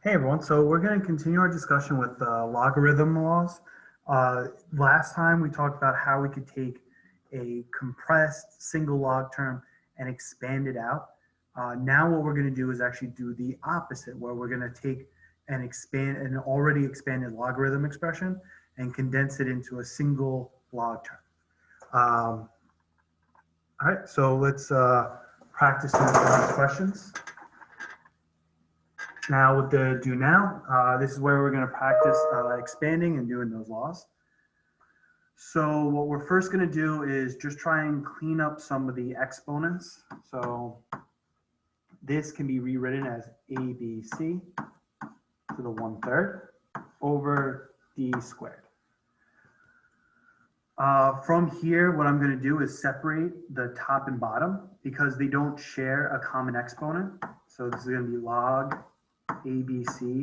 Hey everyone, so we're going to continue our discussion with logarithm laws. Last time we talked about how we could take a compressed single log term and expand it out. Now what we're going to do is actually do the opposite, where we're going to take and expand an already expanded logarithm expression and condense it into a single log term. All right, so let's practice some questions. Now what to do now, this is where we're going to practice expanding and doing those laws. So what we're first going to do is just try and clean up some of the exponents. So this can be rewritten as ABC to the 1/3 over D squared. From here, what I'm going to do is separate the top and bottom because they don't share a common exponent. So this is going to be log ABC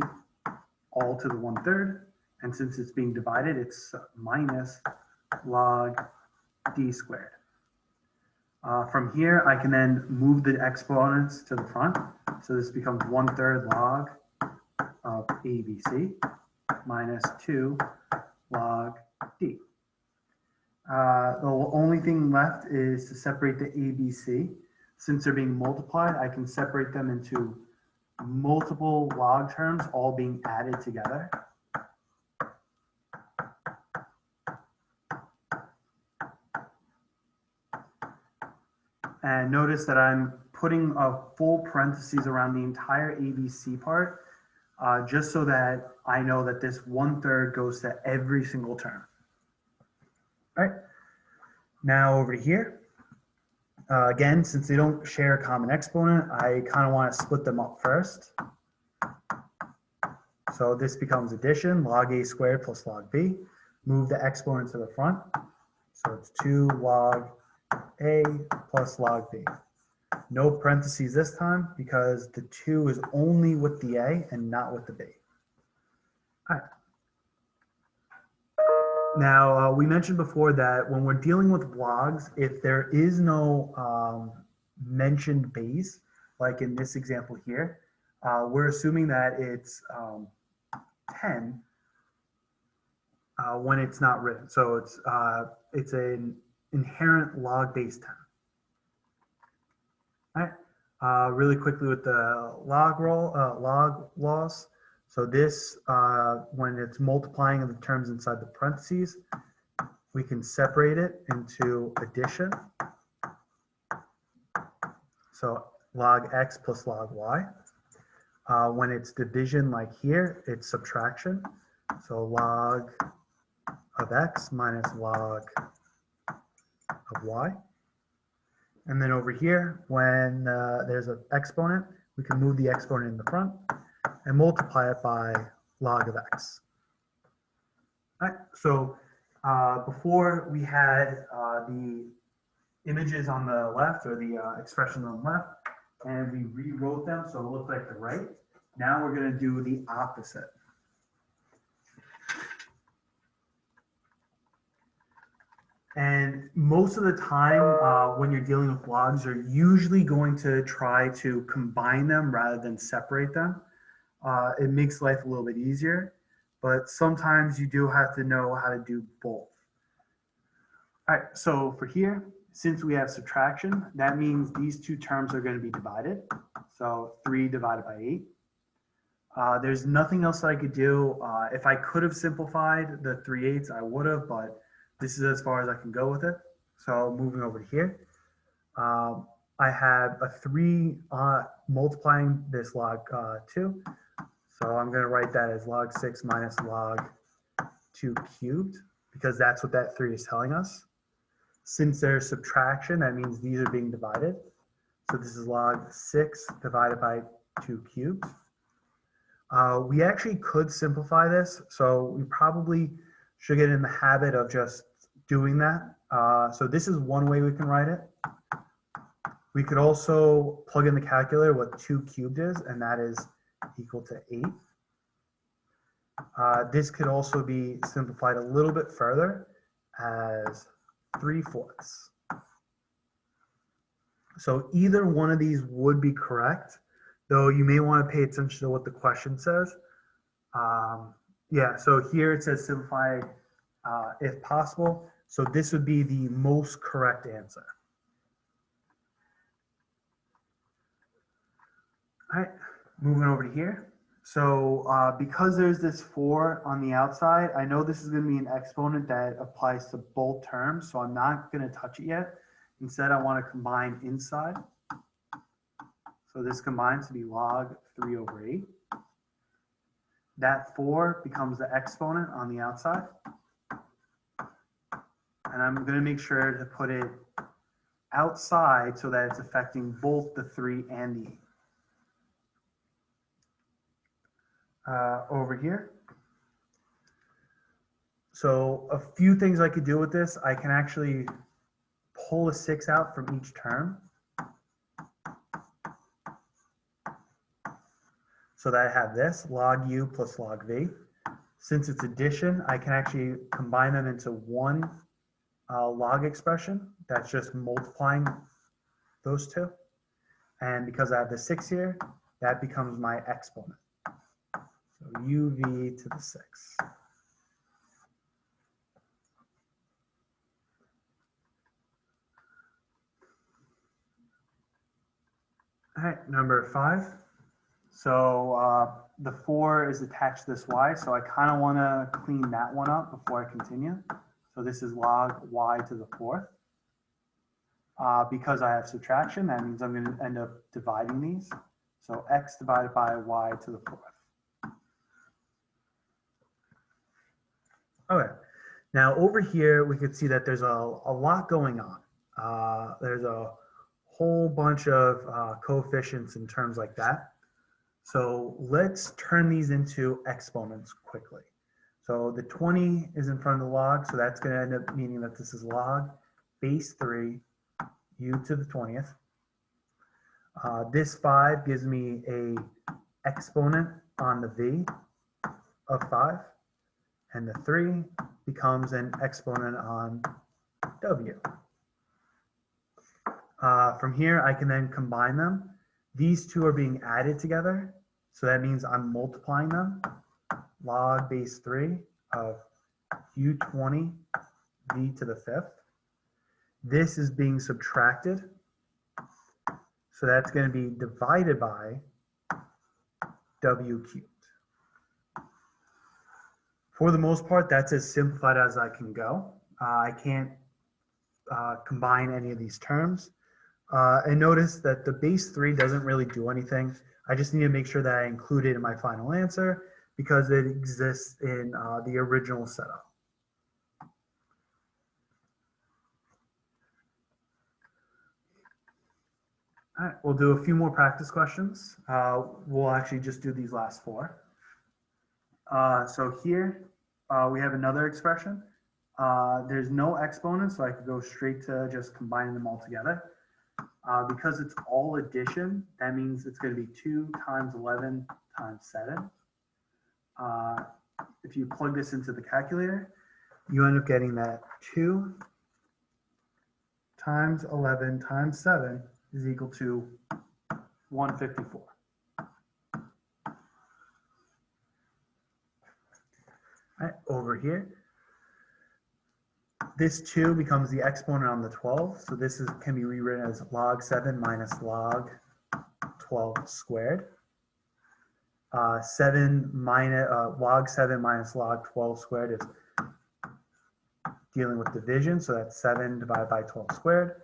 all to the 1/3, and since it's being divided, it's minus log D squared. From here, I can then move the exponents to the front, so this becomes 1/3 log of ABC minus 2 log D. The only thing left is to separate the ABC. Since they're being multiplied, I can separate them into multiple log terms all being added together. And notice that I'm putting a full parentheses around the entire ABC part, just so that I know that this 1/3 goes to every single term. All right, now over here. Again, since they don't share a common exponent, I kind of want to split them up first. So this becomes addition, log A squared plus log B. Move the exponent to the front. So it's 2 log A plus log B. No parentheses this time because the 2 is only with the A and not with the B. All right. Now, we mentioned before that when we're dealing with logs, if there is no mentioned base, like in this example here, we're assuming that it's 10 when it's not written. So it's an inherent log base 10. All right. Really quickly with the log laws. So this, when it's multiplying the terms inside the parentheses, we can separate it into addition. So log x plus log y. When it's division like here, it's subtraction. So log of x minus log of y. And then over here, when there's an exponent, we can move the exponent in the front and multiply it by log of x. All right, so before we had the images on the left, or the expression on the left, and we rewrote them so it looked like the right. Now we're going to do the opposite. And most of the time when you're dealing with logs, you're usually going to try to combine them rather than separate them. It makes life a little bit easier, but sometimes you do have to know how to do both. All right, so for here, since we have subtraction, that means these two terms are going to be divided. So 3 divided by 8. There's nothing else I could do. If I could have simplified the 3/8, I would have, but this is as far as I can go with it. So moving over to here, I have a 3 multiplying this log 2. So I'm going to write that as log 6 minus log 2 cubed, because that's what that 3 is telling us. Since there's subtraction, that means these are being divided. So this is log 6 divided by 2 cubed. We actually could simplify this, so we probably should get in the habit of just doing that. So this is one way we can write it. We could also plug in the calculator what 2 cubed is, and that is equal to 8. This could also be simplified a little bit further as 3/4. So either one of these would be correct. though you may want to pay attention to what the question says. Yeah, so here it says simplify if possible. So this would be the most correct answer. All right, moving over to here. So because there's this 4 on the outside, I know this is going to be an exponent that applies to both terms, so I'm not going to touch it yet. Instead, I want to combine inside. So this combines to be log 3 over 8. That 4 becomes the exponent on the outside. And I'm going to make sure to put it outside so that it's affecting both the 3 and the 8. Over here. So a few things I could do with this. I can actually pull a 6 out from each term. So that I have this, log u plus log v. Since it's addition, I can actually combine them into one log expression. That's just multiplying those two. And because I have the 6 here, that becomes my exponent. So uv to the 6. All right, number 5. So the 4 is attached to this y, so I kind of want to clean that one up before I continue. So this is log y to the 4th. Because I have subtraction, that means I'm going to end up dividing these. So x divided by y to the 4th. Okay, now over here we could see that there's a lot going on. There's a whole bunch of coefficients and terms like that. So let's turn these into exponents quickly. So the 20 is in front of the log, so that's going to end up meaning that this is log base 3 u to the 20th. This 5 gives me a exponent on the v of 5, and the 3 becomes an exponent on w. From here, I can then combine them. These two are being added together, so that means I'm multiplying them. Log base 3 of u20 v to the 5th. This is being subtracted, so that's going to be divided by w cubed. For the most part, that's as simplified as I can go. I can't combine any of these terms. And notice that the base 3 doesn't really do anything. I just need to make sure that I include it in my final answer because it exists in the original setup. All right, we'll do a few more practice questions. We'll actually just do these last 4. So here we have another expression. There's no exponent, so I could go straight to just combining them all together. Because it's all addition, that means it's going to be 2 times 11 times 7. If you plug this into the calculator, you end up getting that 2 times 11 times 7 is equal to 154. All right, over here, this 2 becomes the exponent on the 12, so this can be rewritten as log 7 minus log 12 squared. Log 7 minus log 12 squared is dealing with division, so that's 7 divided by 12 squared.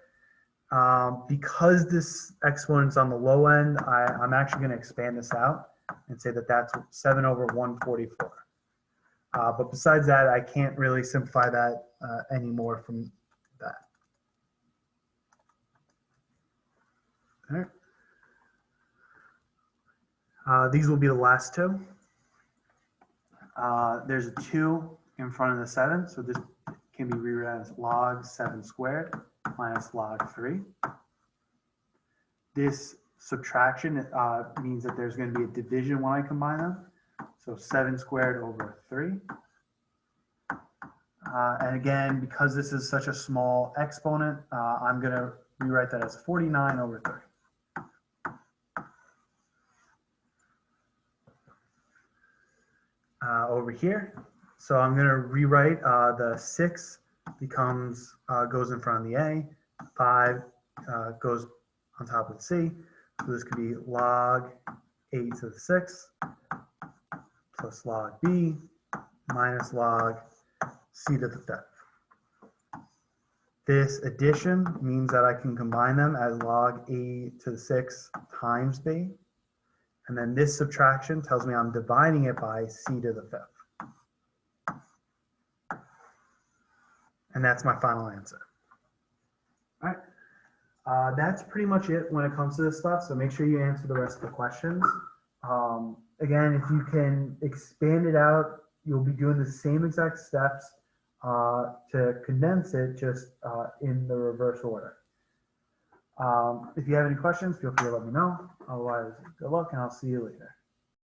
Because this exponent's on the low end, I'm actually going to expand this out and say that that's 7 over 144. But besides that, I can't really simplify that anymore from that. All right. These will be the last 2. There's a 2 in front of the 7, so this can be rewritten as log 7 squared minus log 3. This subtraction means that there's going to be a division when I combine them. So 7 squared over 3. And again, because this is such a small exponent, I'm going to rewrite that as 49 over 3. over here. So I'm going to rewrite the 6 becomes goes in front of the A, 5 goes on top of the C. So this could be log A to the 6 plus log B minus log C to the 5th. This addition means that I can combine them as log A to the 6 times B. And then this subtraction tells me I'm dividing it by C to the 5th. And that's my final answer. All right. That's pretty much it when it comes to this stuff. So make sure you answer the rest of the questions. Again, if you can expand it out, you'll be doing the same exact steps to condense it, just in the reverse order. If you have any questions, feel free to let me know. Otherwise, good luck, and I'll see you later.